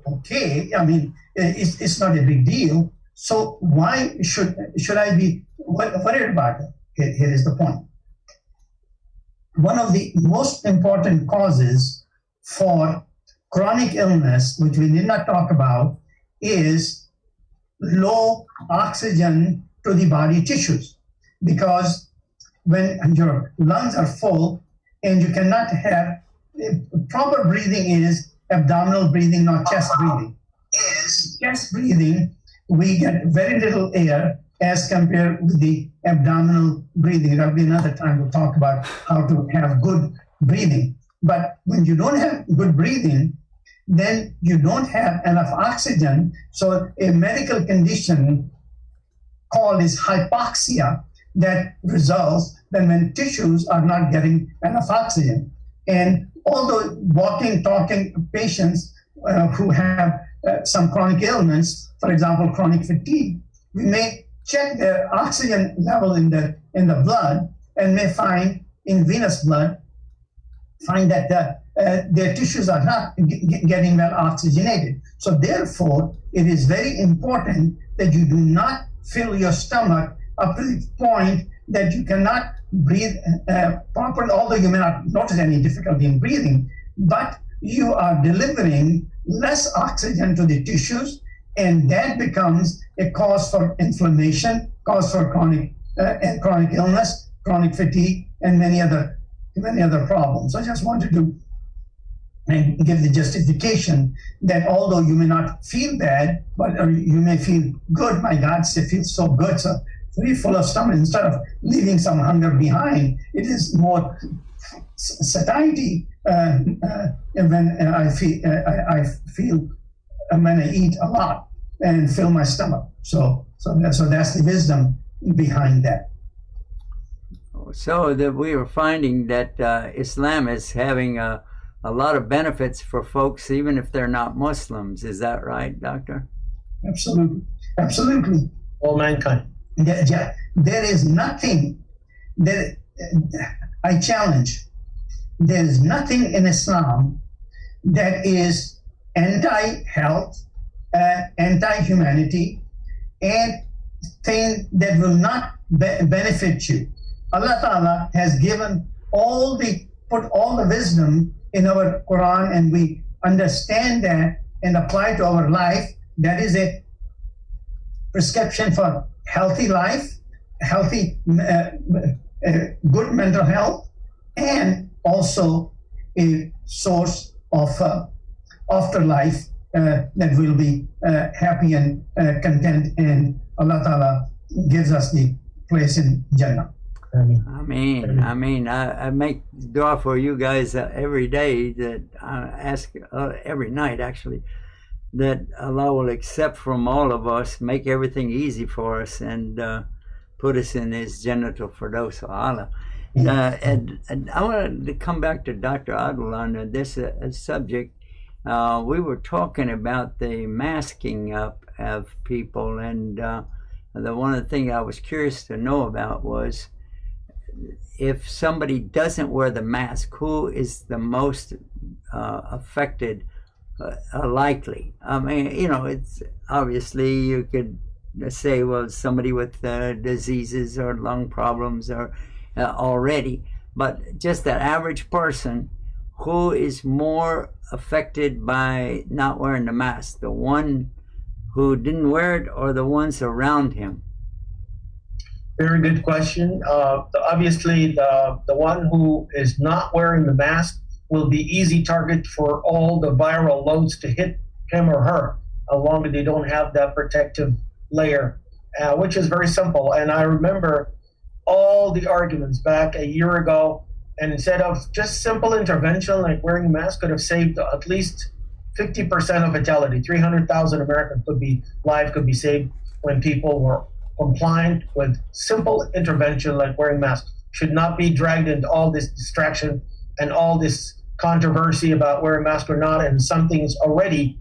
okay. I mean, it's not a big deal. So why should I be worried about it? Here is the point. One of the most important causes for chronic illness, which we did not talk about, is low oxygen to the body tissues. Because when your lungs are full and you cannot have proper breathing is abdominal breathing, not chest breathing. Chest breathing, we get very little air as compared with the abdominal breathing. There'll be another time we'll talk about how to have good breathing. But when you don't have good breathing, then you don't have enough oxygen. So a medical condition called is hypoxia that results when tissues are not getting enough oxygen. And although walking, talking patients who have some chronic ailments, for example, chronic fatigue, we may check their oxygen level in the blood and may find in venous blood, find that their tissues are not getting well oxygenated. So therefore, it is very important that you do not fill your stomach up to the point that you cannot breathe properly, although you may not notice any difficulty in breathing, but you are delivering less oxygen to the tissues, and that becomes a cause for inflammation, cause for chronic illness, chronic fatigue, and many other problems. I just wanted to give the justification that although you may not feel bad, but you may feel good. My God, it feels so good. So very full of stomach. Instead of leaving some hunger behind, it is more satiety. When I feel when I eat a lot and fill my stomach. So that's the wisdom behind that. So that we were finding that Islam is having a lot of benefits for folks, even if they're not Muslims. Is that right, Doctor? Absolutely. All mankind. There is nothing that I challenge. There is nothing in Islam that is anti-health, anti-humanity, and thing that will not benefit you. Allah Ta'ala has put all the wisdom in our Quran, and we understand that and apply to our life. That is a prescription for healthy life, healthy, good mental health, and also a source of afterlife that will be happy and content, and Allah Ta'ala gives us the place in Jannah. I mean, I make dua for you guys every day, that I ask every night actually, that Allah will accept from all of us, make everything easy for us, and put us in His Jannatul Firdaus Allah. And I wanted to come back to Dr. Adil on this subject. We were talking about the masking up of people, and the one of the things I was curious to know about was, if somebody doesn't wear the mask, who is the most affected likely? I mean, it's obviously you could let's say, well, somebody with diseases or lung problems or already, but just that average person, who is more affected by not wearing the mask, the one who didn't wear it or the ones around him? Very good question. Obviously, the one who is not wearing the mask will be easy target for all the viral loads to hit him or her, as long as they don't have that protective layer, which is very simple. And I remember all the arguments back a year ago, and instead of just simple intervention like wearing a mask could have saved at least 50% of fatality. 300,000 Americans could be saved when people were compliant with simple intervention like wearing masks. Should not be dragged into all this distraction and all this controversy about wearing a mask or not, and something's already,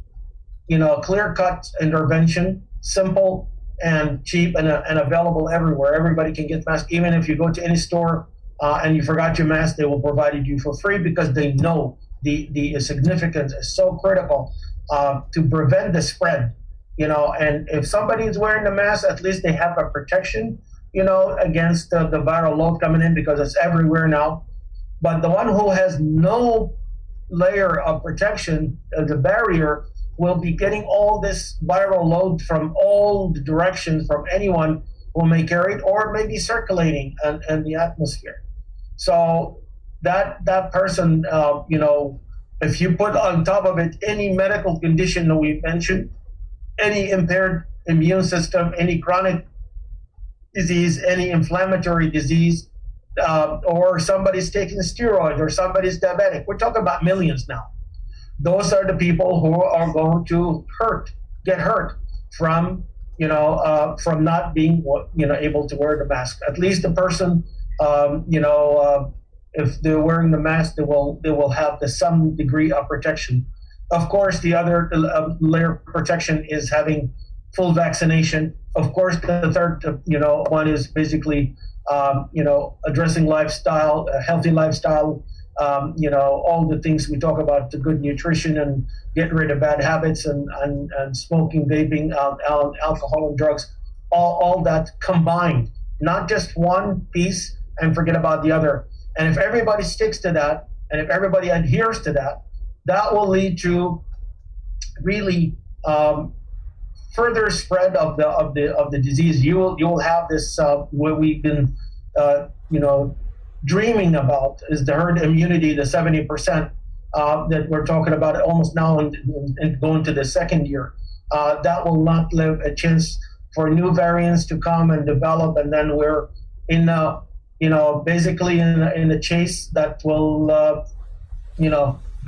clear-cut intervention, simple and cheap and available everywhere. Everybody can get masks. Even if you go to any store and you forgot your mask, they will provide it you for free, because they know the significance is so critical to prevent the spread. And if somebody is wearing the mask, at least they have a protection, against the viral load coming in, because it's everywhere now. But the one who has no layer of protection, the barrier, will be getting all this viral load from all the directions from anyone who may carry it or may be circulating in the atmosphere. So that person, if you put on top of it any medical condition that we mentioned, any impaired immune system, any chronic disease, any inflammatory disease, or somebody's taking steroids or somebody's diabetic. We're talking about millions now. Those are the people who are going to get hurt from, from not being, able to wear the mask. At least the person, if they're wearing the mask, they will have some degree of protection. Of course, the other layer of protection is having full vaccination. Of course, the third, one is basically, addressing lifestyle, a healthy lifestyle, all the things we talk about, the good nutrition and getting rid of bad habits and smoking, vaping, alcohol and drugs, all that combined, not just one piece and forget about the other. And if everybody sticks to that, and if everybody adheres to that, that will lead to really further spread of the disease. You will have this what we've been dreaming about, is the herd immunity, the 70% that we're talking about almost now and going to the second year. That will not leave a chance for new variants to come and develop, and then we're in basically in the chase that will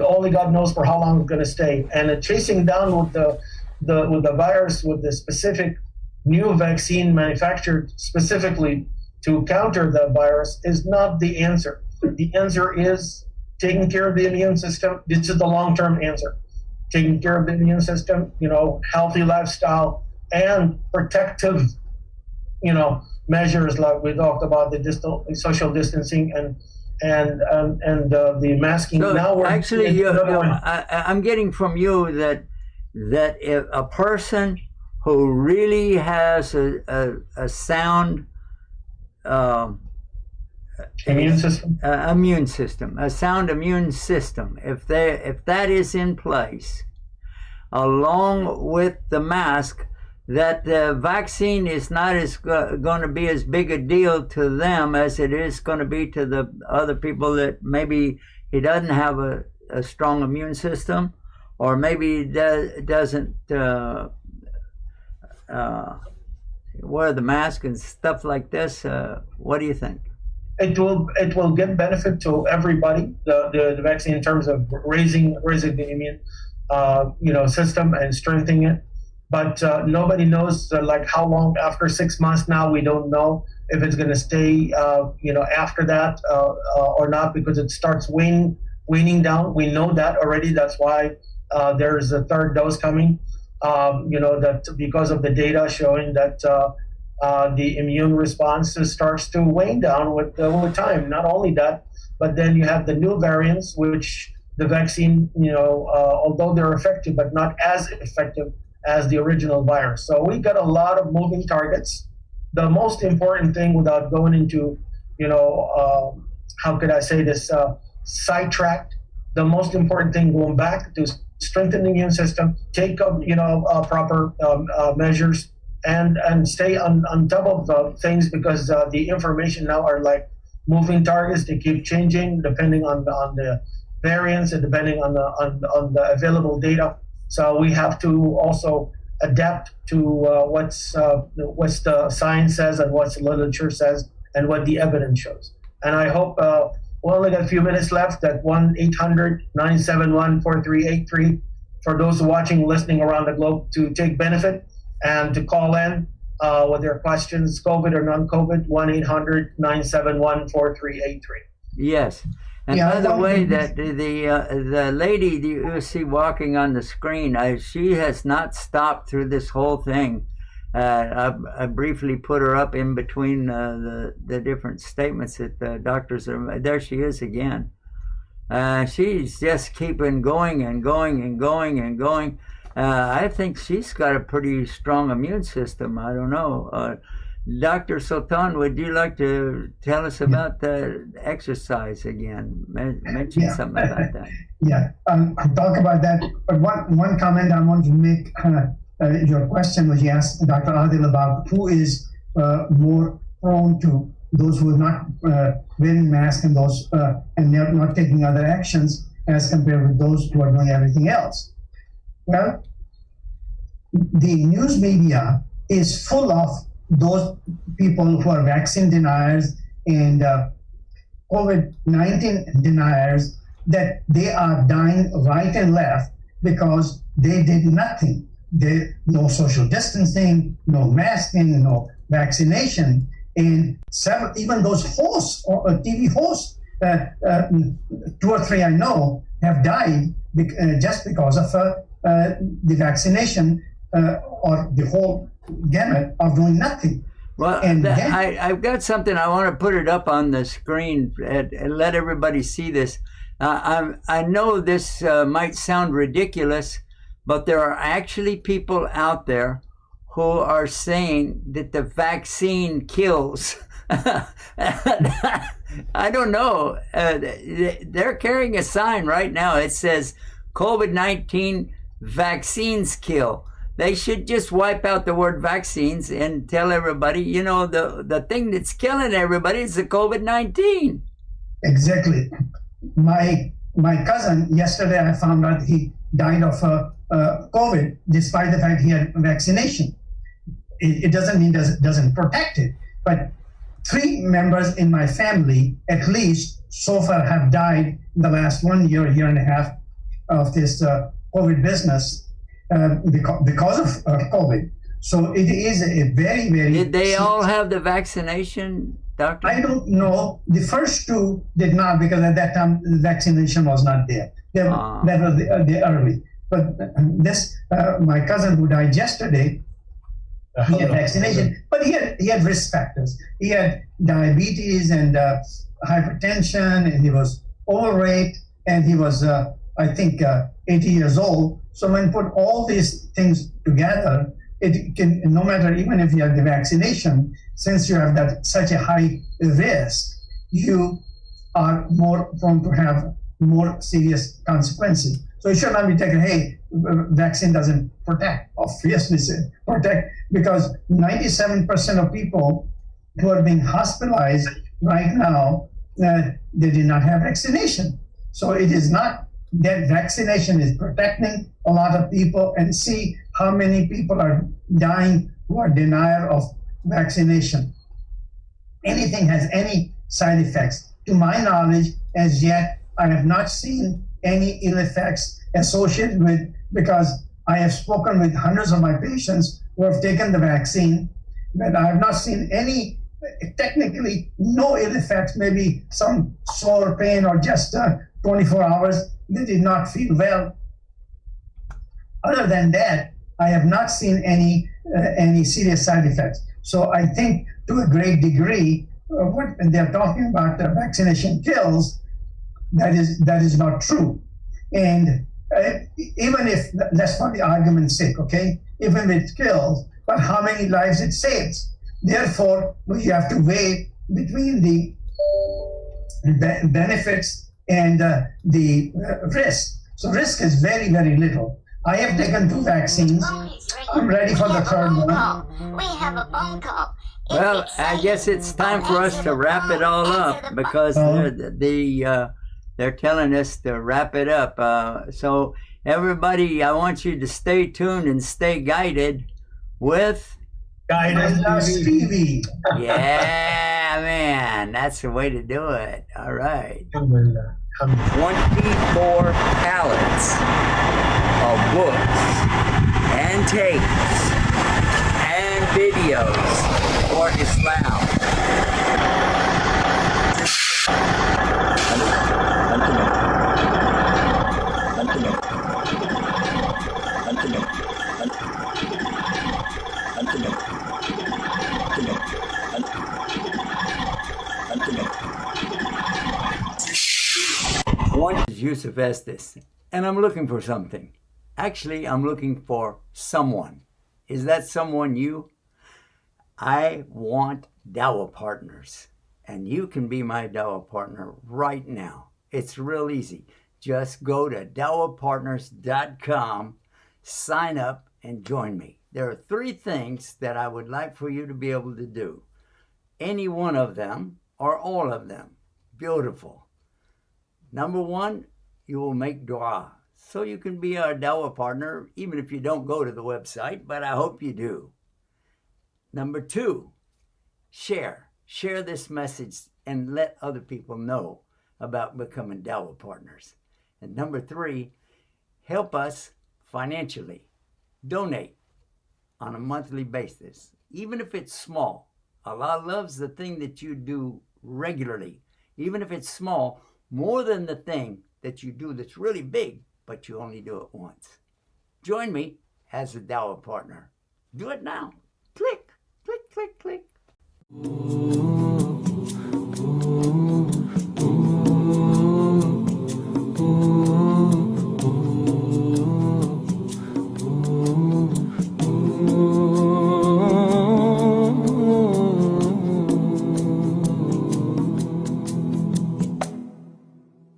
only God knows for how long it's going to stay. And chasing down with the virus, with the specific new vaccine manufactured specifically to counter the virus, is not the answer. The answer is taking care of the immune system. This is the long-term answer. Taking care of the immune system, healthy lifestyle, and protective, measures like we talked about, the social distancing and the masking. So now we're actually, I'm getting from you that if a person who really has a sound immune system, a sound immune system, if that is in place, along with the mask, that the vaccine is not going to be as big a deal to them as it is going to be to the other people that maybe he doesn't have a strong immune system, or maybe doesn't wear the mask and stuff like this. What do you think? It will give benefit to everybody, the vaccine, in terms of raising the immune system and strengthening it. But nobody knows like how long. After 6 months now, we don't know if it's going to stay after that or not, because it starts waning down. We know that already. That's why there's a third dose coming. That because of the data showing that the immune response starts to wane down with time. Not only that, but then you have the new variants, which the vaccine, although they're effective, but not as effective as the original virus. So we got a lot of moving targets. The most important thing, without going into, how could I say this, sidetracked, the most important thing going back to strengthen the immune system, take proper measures, and stay on top of things, because the information now are like moving targets. They keep changing depending on the variants and depending on the available data. So we have to also adapt to what's the science says and what the literature says and what the evidence shows. And I hope we only got a few minutes left. At 1-800-971-4383 for those watching, listening around the globe, to take benefit and to call in with their questions, COVID or non-COVID, 1-800-971-4383. Yes. And by the way, that the lady that you see walking on the screen, she has not stopped through this whole thing. I briefly put her up in between the different statements that the doctors are. There she is again. She's just keeping going and going and going and going. I think she's got a pretty strong immune system. I don't know. Dr. Sultan, would you like to tell us about the exercise again? Mention something about that. Yeah, I'll talk about that. But one comment I want to make, your question was, you asked Dr. Adil about who is more prone to those who are not wearing masks and those and not taking other actions as compared with those who are doing everything else. Well, the news media is full of those people who are vaccine deniers and COVID-19 deniers, that they are dying right and left because they did nothing. No social distancing, no masking, no vaccination. And even those hosts, or TV hosts, 2 or 3 I know, have died just because of the vaccination or the whole gamut of doing nothing. Well, and I've got something. I want to put it up on the screen and let everybody see this. I know this might sound ridiculous, but there are actually people out there who are saying that the vaccine kills. I don't know. They're carrying a sign right now. It says COVID-19 vaccines kill. They should just wipe out the word vaccines and tell everybody, the thing that's killing everybody is the COVID-19. Exactly. My cousin, yesterday I found out he died of COVID despite the fact he had vaccination. It doesn't mean doesn't protect it. But 3 members in my family, at least, so far have died in the last 1 year, year and a half of this COVID business. Because of COVID. So it is a very, very... Did they all have the vaccination, doctor? I don't know. The first 2 did not, because at that time the vaccination was not there. That was the early. But this, my cousin who died yesterday, he had vaccination, but he had risk factors. He had diabetes and hypertension, and he was overweight, and he was, I think, 80 years old. So when put all these things together, it can, no matter, even if you have the vaccination, since you have that such a high risk, you are more prone to have more serious consequences. So it should not be taken, hey, vaccine doesn't protect. Obviously, protect, because 97% of people who are being hospitalized right now, they did not have vaccination. So it is not that vaccination is protecting a lot of people, and see how many people are dying who are denier of vaccination. Anything has any side effects. To my knowledge, as yet, I have not seen any ill effects associated with, because I have spoken with hundreds of my patients who have taken the vaccine, but I have not seen any, technically no ill effects, maybe some sore pain or just 24 hours, they did not feel well. Other than that, I have not seen any serious side effects. So I think to a great degree, what they're talking about, the vaccination kills, that is not true. And even if, that's for the argument's sake, okay? Even if it kills, but how many lives it saves? Therefore, we have to weigh between the benefits and the risk. So risk is very, very little. I have taken 2 vaccines. I'm ready for the third one. We have a phone call. Well, I guess it's time for us to wrap it all up because they're telling us to wrap it up. So everybody, I want you to stay tuned and stay guided with Guidance TV. Yeah, man, that's the way to do it. All right. Alhamdulillah. 24 pallets of books and tapes and videos for Islam. One is Yusuf Estes, and I'm looking for something. Actually, I'm looking for someone. Is that someone you? I want Dawah partners, and you can be my Dawah partner right now. It's real easy. Just go to dawahpartners.com, sign up, and join me. There are 3 things that I would like for you to be able to do. Any one of them or all of them. Beautiful. Number 1, you will make dua. So you can be our Dawah partner, even if you don't go to the website, but I hope you do. Number 2, share. Share this message and let other people know about becoming Dawah partners. And number 3, help us financially. Donate on a monthly basis, even if it's small. Allah loves the thing that you do regularly, even if it's small, more than the thing that you do that's really big, but you only do it once. Join me as a Dawah partner. Do it now. Click, click, click, click.